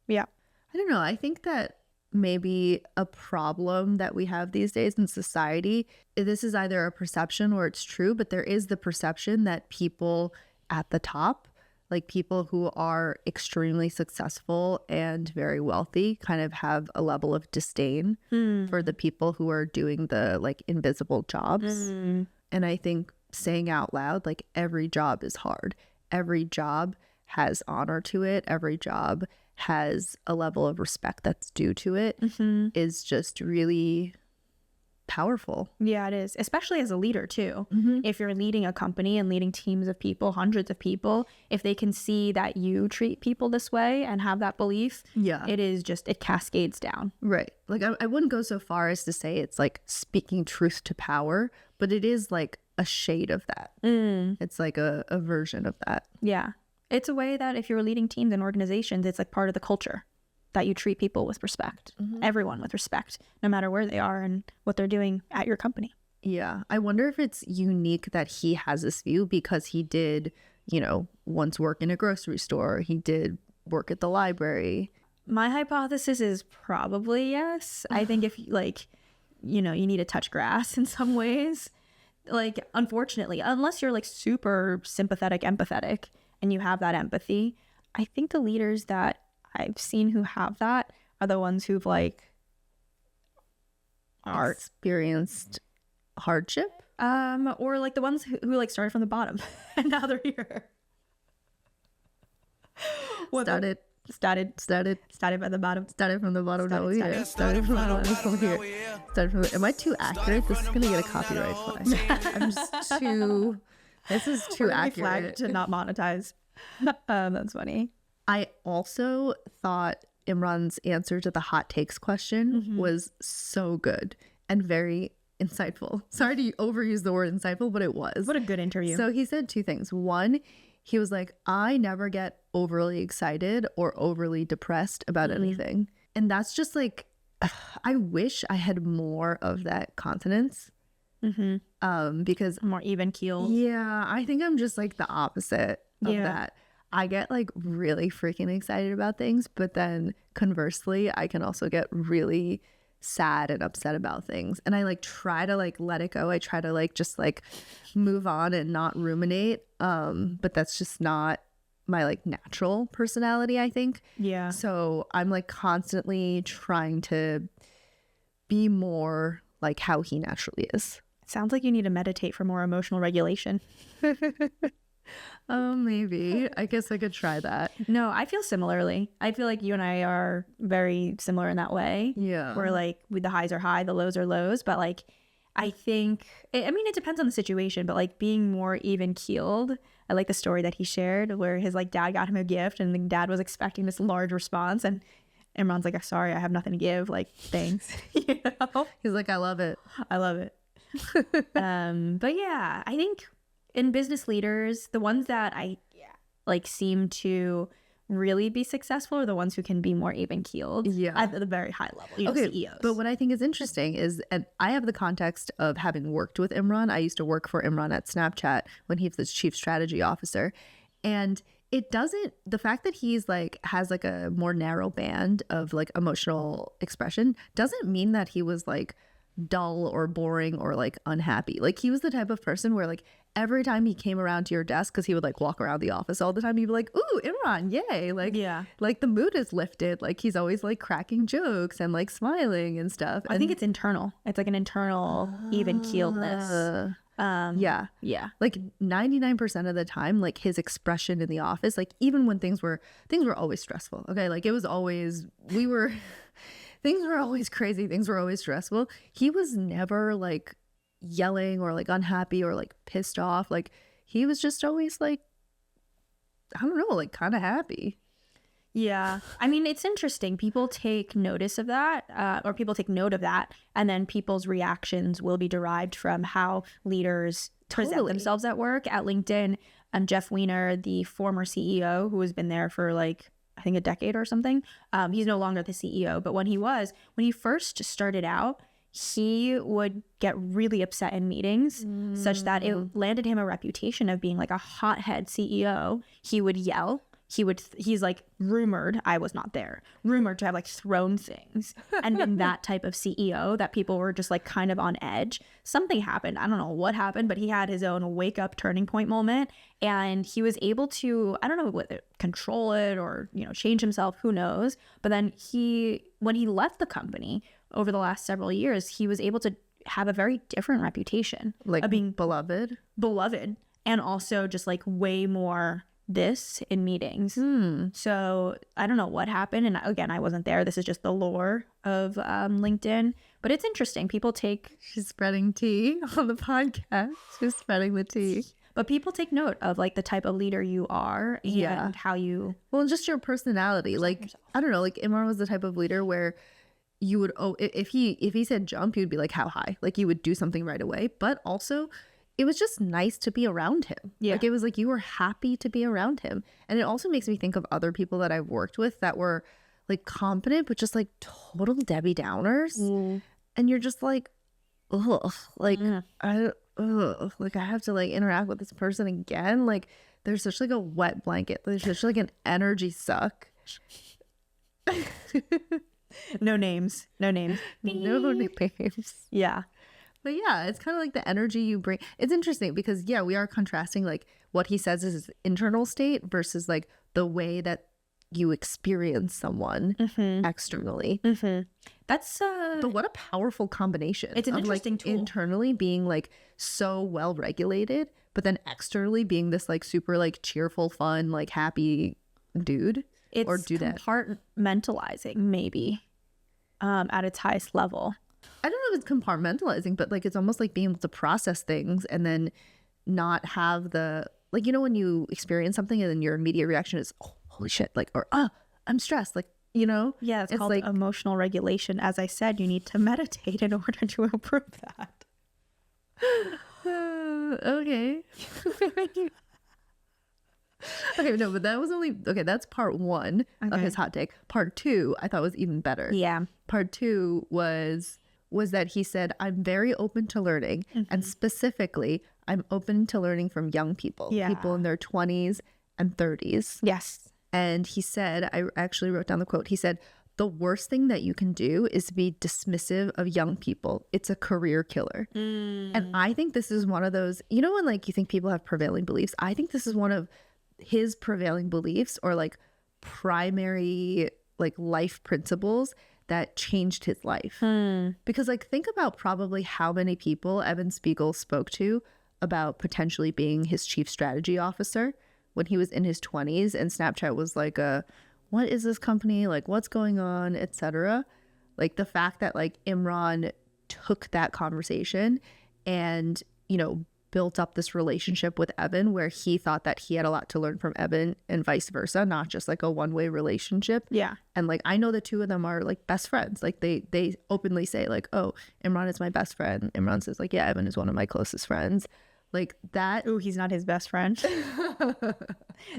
Yeah. I don't know. I think that maybe a problem that we have these days in society, this is either a perception or it's true, but there is the perception that people at the top, like people who are extremely successful and very wealthy, kind of have a level of disdain for the people who are doing the like invisible jobs. And I think saying out loud, like every job is hard. Every job has honor to it. Every job has a level of respect that's due to it is just really powerful. Yeah, it is. Especially as a leader too. If you're leading a company and leading teams of people, hundreds of people, if they can see that you treat people this way and have that belief, it cascades down. Right. Like I wouldn't go so far as to say it's like speaking truth to power, but it is like a shade of that. It's like a version of that. Yeah. It's a way that if you're leading teams and organizations, it's like part of the culture that you treat people with respect, everyone with respect, no matter where they are and what they're doing at your company. Yeah. I wonder if it's unique that he has this view because he did, once work in a grocery store. He did work at the library. My hypothesis is probably yes. I think if you need to touch grass in some ways, like, unfortunately, unless you're like super sympathetic, empathetic, and you have that empathy, I think the leaders that I've seen who have that are the ones who've experienced hardship, or like the ones who like started from the bottom and now they're here. Started by the bottom. Started from the bottom. Now we're here. Started from the bottom. From here. Started from. Am I too accurate? This is gonna get a copyright flag. I'm just too. This is too accurate to not monetize. That's funny. I also thought Imran's answer to the hot takes question was so good and very insightful. Sorry to overuse the word insightful, but it was. What a good interview. So he said two things. One, he was like, I never get overly excited or overly depressed about anything. And that's just like, I wish I had more of that continence. Because more even-keeled. Yeah, I think I'm just like the opposite of that. I get like really freaking excited about things, but then conversely, I can also get really sad and upset about things. And I like try to like let it go. I try to like just like move on and not ruminate. But that's just not my like natural personality, I think. Yeah. So I'm like constantly trying to be more like how he naturally is. Sounds like you need to meditate for more emotional regulation. Oh, maybe. I guess I could try that. No, I feel similarly. I feel like you and I are very similar in that way. Yeah. Where like the highs are high, the lows are lows. But like, I think, I mean, it depends on the situation, but like being more even keeled. I like the story that he shared where his like dad got him a gift and the dad was expecting this large response. And Imran's like, sorry, I have nothing to give. Like, thanks. You know? He's like, I love it. I love it. But yeah, I think in business leaders, the ones that I like seem to really be successful are the ones who can be more even keeled at the very high level, you know, CEOs. But what I think is interesting is, and I have the context of having worked with Imran. I used to work for Imran at Snapchat when he was the chief strategy officer. And it doesn't, the fact that he's like, has like a more narrow band of like emotional expression doesn't mean that he was like dull or boring or like unhappy. Like he was the type of person where like every time he came around to your desk, because he would like walk around the office all the time, he'd be like, ooh, Imran, yay. Like, like the mood is lifted. Like he's always like cracking jokes and like smiling and stuff. I think it's internal. It's like an internal even keeledness. Yeah. Like 99% of the time, like his expression in the office, like even when things were always stressful. Okay. Like it was always, things were always crazy. Things were always stressful. He was never like yelling or like unhappy or like pissed off. Like he was just always like, I don't know, like kind of happy. Yeah. I mean, it's interesting. People take notice of that, or people take note of that, and then people's reactions will be derived from how leaders present themselves at work. At LinkedIn, Jeff Weiner, the former CEO who has been there for like, I think a decade or something, he's no longer the CEO, but when he first started out, he would get really upset in meetings such that it landed him a reputation of being like a hothead CEO. He would yell. He's like rumored, I was not there, rumored to have like thrown things and been that type of CEO that people were just like kind of on edge. Something happened. I don't know what happened, but he had his own wake up turning point moment and he was able to, I don't know whether control it or, you know, change himself, who knows. But then when he left the company over the last several years, he was able to have a very different reputation. Like of being beloved and also just like way more this in meetings. So I don't know what happened, and again, I wasn't there. This is just the lore of LinkedIn, but it's interesting. People take she's spreading tea on the podcast. She's spreading the tea. But people take note of like the type of leader you are and how you just your personality. Like yourself. I don't know, like Imran was the type of leader where you would if he said jump, you'd be like, how high? Like you would do something right away. But also it was just nice to be around him. Yeah. Like it was like you were happy to be around him. And it also makes me think of other people that I've worked with that were like competent, but just like total Debbie Downers. And you're just like, ugh, like I have to like interact with this person again. Like there's such like a wet blanket. There's such like an energy suck. No names. No names. Yeah. But yeah, it's kind of like the energy you bring. It's interesting because, yeah, we are contrasting like what he says is his internal state versus like the way that you experience someone externally. That's but what a powerful combination. It's an interesting like, tool. Internally being like so well regulated, but then externally being this like super like cheerful, fun, like happy dude. It's or dudette. Compartmentalizing maybe at its highest level. I don't know if it's compartmentalizing, but like it's almost like being able to process things and then not have the, like, you know, when you experience something and then your immediate reaction is, oh, holy shit, like, or, I'm stressed, like, you know? Yeah, it's called like emotional regulation. As I said, you need to meditate in order to improve that. Okay. Okay, no, but that was only, okay, that's part one of his hot take. Part two, I thought was even better. Yeah. Part two was that he said, I'm very open to learning. And specifically, I'm open to learning from young people, people in their 20s and 30s. Yes. And he said, I actually wrote down the quote. He said, the worst thing that you can do is to be dismissive of young people. It's a career killer. And I think this is one of those, you know, when like you think people have prevailing beliefs, I think this is one of his prevailing beliefs or like primary like life principles that changed his life. Because like think about probably how many people Evan Spiegel spoke to about potentially being his chief strategy officer when he was in his 20s, and Snapchat was like what is this company, like what's going on, etc. Like the fact that like Imran took that conversation and, you know, built up this relationship with Evan where he thought that he had a lot to learn from Evan and vice versa, not just like a one-way relationship. Yeah. And like I know the two of them are like best friends. Like they openly say like, oh, Imran is my best friend. Imran says like, yeah, Evan is one of my closest friends. Like that. Ooh, he's not his best friend.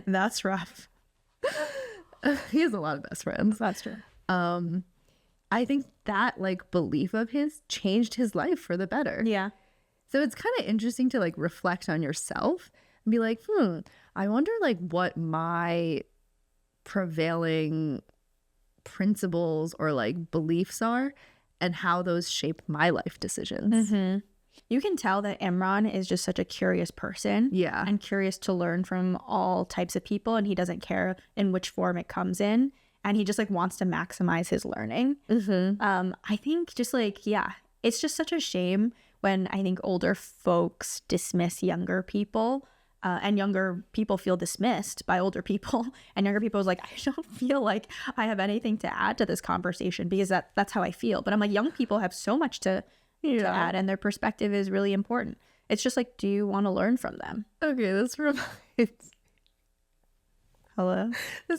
That's rough. He has a lot of best friends. That's true. I think that like belief of his changed his life for the better. Yeah. So it's kind of interesting to like reflect on yourself and be like, I wonder like what my prevailing principles or like beliefs are and how those shape my life decisions. Mm-hmm. You can tell that Imran is just such a curious person. Yeah. And curious to learn from all types of people, and he doesn't care in which form it comes in. And he just like wants to maximize his learning. Mm-hmm. I think just like, yeah, it's just such a shame when I think older folks dismiss younger people, and younger people feel dismissed by older people, and younger people is like, I don't feel like I have anything to add to this conversation because that's how I feel. But I'm like, young people have so much to add, and their perspective is really important. It's just like, do you want to learn from them? Okay, this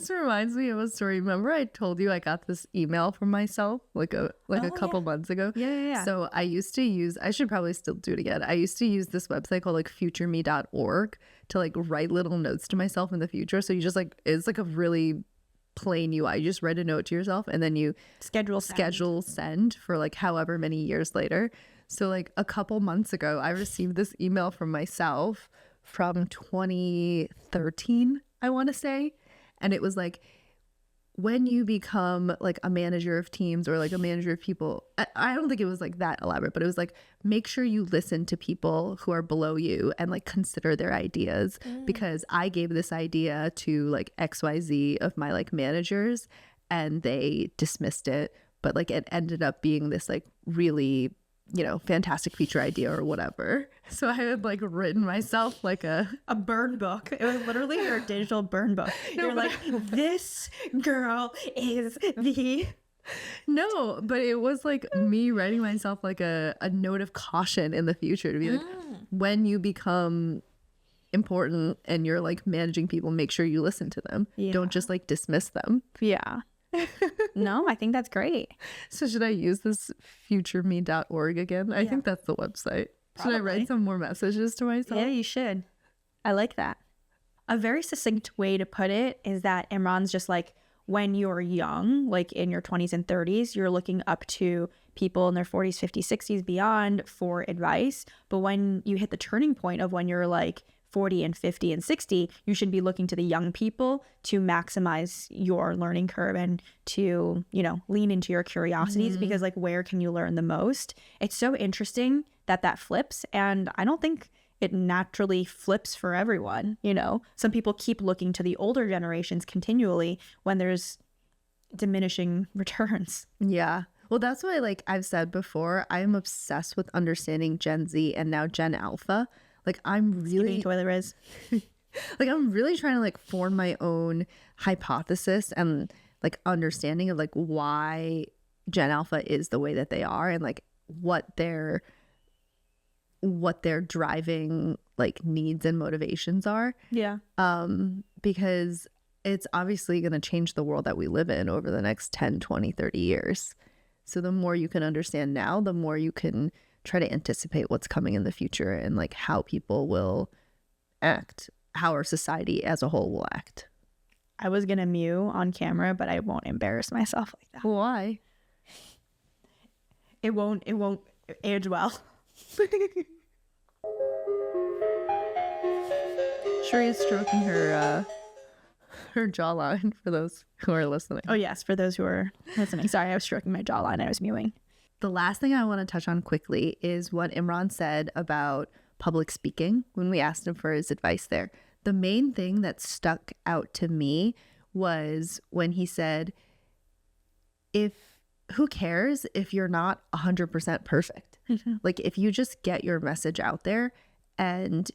reminds me of a story. Remember I told you I got this email from myself like a couple months ago? Yeah. So I used to use, I should probably still do it again. I used to use this website called like futureme.org to like write little notes to myself in the future. So you just like, it's like a really plain UI. You just write a note to yourself and then you schedule send for like however many years later. So like a couple months ago, I received this email from myself from 2013, I want to say. And it was like, when you become like a manager of teams or like a manager of people, I don't think it was like that elaborate, but it was like, make sure you listen to people who are below you and like consider their ideas, because I gave this idea to like XYZ of my like managers and they dismissed it, but like it ended up being this like really, you know, fantastic feature idea or whatever. So I had like written myself like a burn book. It was literally your digital burn book. You're like, this girl is the... No, but it was like me writing myself like a note of caution in the future to be like, when you become important and you're like managing people, make sure you listen to them. Yeah. Don't just like dismiss them. Yeah. No, I think that's great. So should I use this futureme.org again? I think that's the website. Should I write some more messages to myself? Yeah, you should. I like that. A very succinct way to put it is that Imran's just like, when you're young, like in your 20s and 30s, you're looking up to people in their 40s, 50s, 60s, beyond for advice. But when you hit the turning point of when you're like 40 and 50 and 60, you should be looking to the young people to maximize your learning curve and to, you know, lean into your curiosities, because like, where can you learn the most? It's so interesting that flips. And I don't think it naturally flips for everyone. You know, some people keep looking to the older generations continually when there's diminishing returns. Yeah. Well, that's why, like I've said before, I'm obsessed with understanding Gen Z and now Gen Alpha. Like I'm really toilet Riz. like I'm really trying to like form my own hypothesis and like understanding of like why Gen Alpha is the way that they are and like what their driving like needs and motivations are. Yeah. Because it's obviously going to change the world that we live in over the next 10, 20, 30 years. So the more you can understand now, the more you can try to anticipate what's coming in the future and like how people will act, how our society as a whole will act. I was gonna mew on camera, but I won't embarrass myself like that. Why? It won't age well. Cherie is stroking her jawline for those who are listening. Oh yes, for those who are listening. Sorry, I was stroking my jawline. I was mewing. The last thing I want to touch on quickly is what Imran said about public speaking when we asked him for his advice there. The main thing that stuck out to me was when he said, who cares if you're not 100% perfect? Like if you just get your message out there and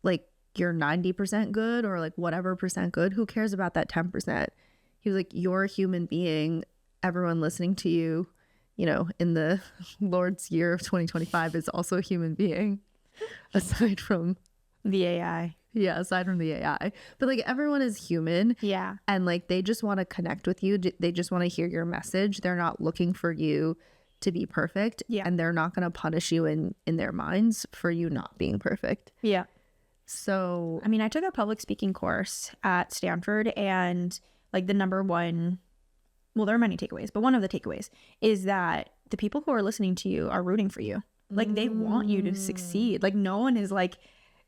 like you're 90% good or like whatever percent good, who cares about that 10%? He was like, you're a human being. Everyone listening to you, you know, in the Lord's year of 2025 is also a human being, aside from The AI. yeah, aside from the AI. But like everyone is human. Yeah. And like they just want to connect with you. They just want to hear your message. They're not looking for you to be perfect. Yeah. And they're not going to punish you in their minds for you not being perfect. Yeah. So I mean, I took a public speaking course at Stanford, and like the number one, well, there are many takeaways, but one of the takeaways is that the people who are listening to you are rooting for you. Like they want you to succeed. Like no one is like,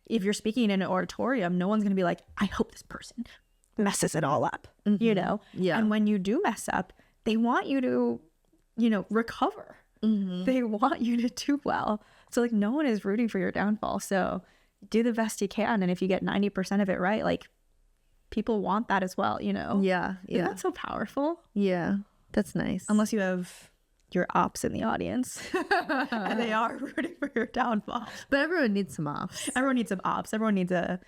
if you're speaking in an auditorium, no one's going to be like, I hope this person messes it all up, you know? Yeah. And when you do mess up, they want you to, you know, recover. They want you to do well. So like no one is rooting for your downfall. So do the best you can. And if you get 90% of it right, like people want that as well, you know? yeah. Isn't Yeah. that so powerful? Yeah. That's nice. Unless you have your ops in the audience and they are rooting for your downfall. But everyone needs some ops. Everyone needs some ops. Everyone needs a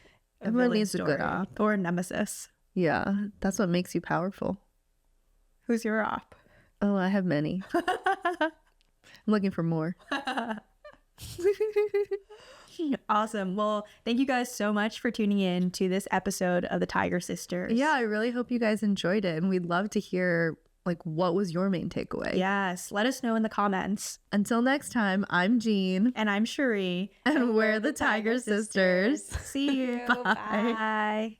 Everyone villain needs a good story op. or a nemesis. Yeah. That's what makes you powerful. Who's your op? Oh, I have many. I'm looking for more. Awesome. Well, thank you guys so much for tuning in to this episode of the Tiger Sisters. Yeah, I really hope you guys enjoyed it. And we'd love to hear like what was your main takeaway. Yes. Let us know in the comments. Until next time, I'm Jean. And I'm Cherie. And we're the Tiger Sisters. See you. Bye. Bye.